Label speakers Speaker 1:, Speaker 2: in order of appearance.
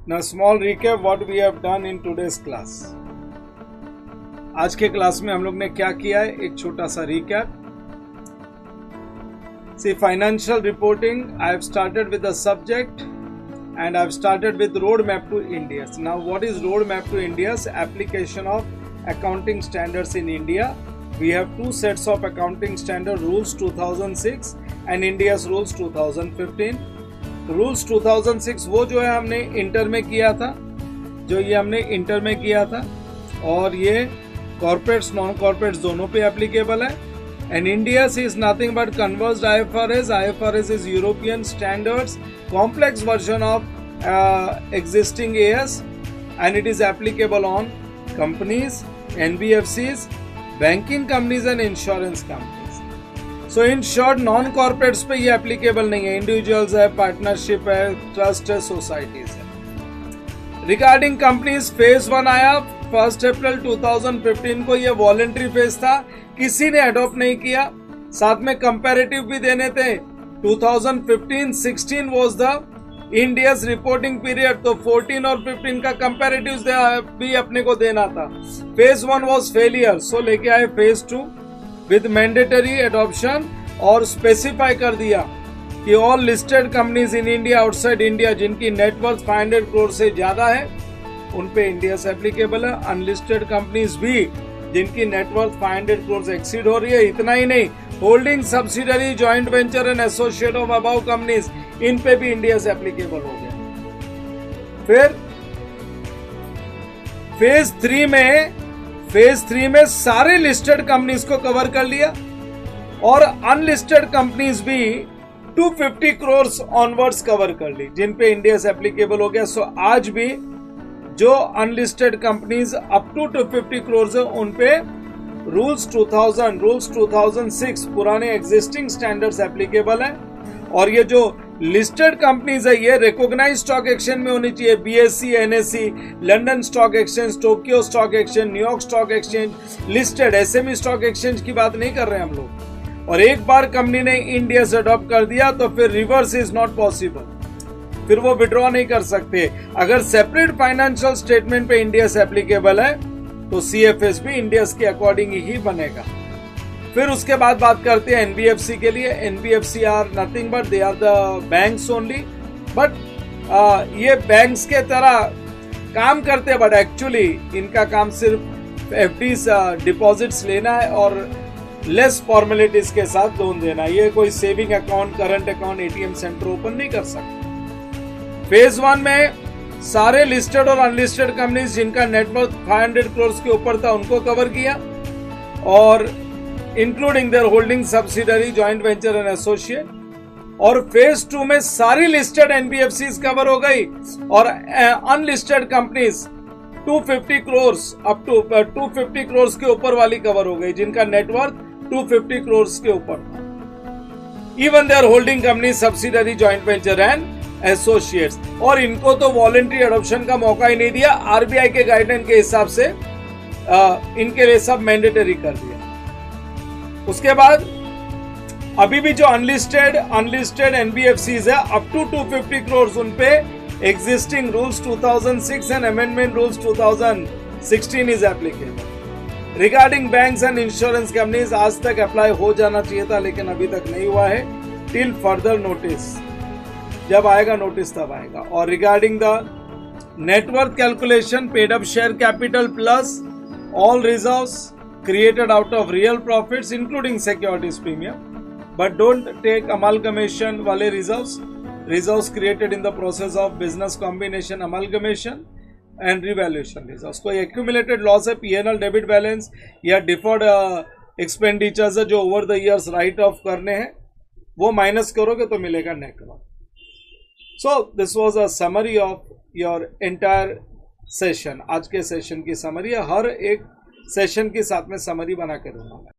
Speaker 1: Now small recap what we have done in today's class. आज के class में हम लोग ने क्या किया है, एक छोटा सा recap. See, financial reporting, I have started with the subject and I have started with roadmap to India's. Now what is roadmap to India's? Application of accounting standards in India. We have two sets of accounting standard rules 2006 and India's rules 2015. Rules 2006 वो जो है हमने inter में किया था, और ये corporates non corporates दोनों पे एप्लीकेबल है. And India is nothing but conversed IFRS is European standards complex version of existing AS and it is applicable on companies, NBFCs, banking companies and insurance companies. So in short non corporates पे ये applicable नहीं है, individuals है, partnership है, trust है, societies है. Regarding companies phase 1 आया 1 अप्रैल 2015 को. ये वॉलंटरी फेज था, किसी ने अडॉप्ट नहीं किया. साथ में कंपैरेटिव भी देने थे. 2015-16 was the India's reporting period, तो 14 और 15 का कंपैरेटिव भी अपने को देना था. फेज 1 वाज फेलियर, सो लेके आए फेज 2 विद मैंडेटरी एडॉप्शन और स्पेसिफाई कर दिया कि all listed companies in India outside India जिनकी नेटवर्थ 500 करोड़ से ज्यादा है उन पे इंडिया से एप्लीकेबल है. अनलिस्टेड कंपनीज भी जिनकी नेटवर्थ 500 करोड़ से एक्सीड हो रही है. इतना ही नहीं, holding subsidiary, joint venture and associate of above companies, इन पे भी इंडिया से एप्लीकेबल हो गया. फिर फेज 3 में सारे लिस्टेड कंपनीज को कवर कर लिया और अनलिस्टेड कंपनीज भी 250 करोड़ ऑनवर्ड्स कवर कर ली जिन पे इंडिया से एप्लीकेबल हो गया. सो आज भी जो unlisted companies up to 250 crore है उन पे रूल्स 2006 पुराने एग्जिस्टिंग स्टैंडर्ड्स एप्लीकेबल है. और ये जो लिस्टेड कंपनीज है ये रिकॉग्नाइज्ड स्टॉक एक्सचेंज में होनी चाहिए. BSE, NSE, London stock exchange, Tokyo stock exchange, New York stock exchange, listed SME stock exchange की बात नहीं कर रहे हैं हम लोग. और एक बार कंपनी ने इंडिया से अडॉप्ट कर दिया तो फिर रिवर्स इज नॉट पॉसिबल, फिर वो विड्रॉ नहीं कर सकते. अगर सेपरेट फाइनेंशियल स्टेटमेंट पे इंडिया से एप्लीकेबल है तो CFS भी इंडिया के अकॉर्डिंग ही बनेगा. फिर उसके बाद बात करते हैं NBFC के लिए. NBFC are nothing but they are the banks only, but ये बैंक्स के तरह काम करते हैं बट एक्चुअली इनका काम सिर्फ FDs डिपॉजिट्स लेना है और लेस फॉर्मेलिटीज के साथ लोन देना. ये कोई saving account, current account, ATM centre open नहीं कर सकते. फेज 1 में सारे लिस्टेड और अनलिस्टेड कंपनीज जिनका नेटवर्थ 500 करोड़ के ऊपर था उनको कवर किया, और including their holding subsidiary, joint venture and associate. और फेज 2 में सारी लिस्टेड NBFCs कवर हो गई और unlisted companies 250 crore up to 250 crore के ऊपर वाली कवर हो गई जिनका नेटवर्थ 250 करोड़ के ऊपर था. Even their holding company, subsidiary, joint venture and associates. और इनको तो वॉलंटरी एडॉप्शन का मौका ही नहीं दिया. RBI के गाइडलाइन के हिसाब से इनके लिए सब मैंडेटरी कर दिया. उसके बाद अभी भी जो अनलिस्टेड NBFCs है अप टू 250 करोड़ उन पे existing rules 2006 and amendment rules 2016 is applicable. Regarding banks and insurance companies आज तक अप्लाई हो जाना चाहिए था लेकिन अभी तक नहीं हुआ है. टिल फर्दर नोटिस, जब आएगा नोटिस तब आएगा. और regarding the net worth calculation, paid up share capital plus all reserves created out of real profits including securities premium, but don't take amalgamation wale reserves created in the process of business combination, amalgamation and revaluation reserves. कोई accumulated loss है, P&L debit balance या deferred expenditures है जो over the years write off करने हैं, वो minus करोगे तो मिलेगा net profit. So this was a summary of your entire session. आज के सेशन की समरी है, हर एक सेशन के साथ में समरी बना के दूंगा.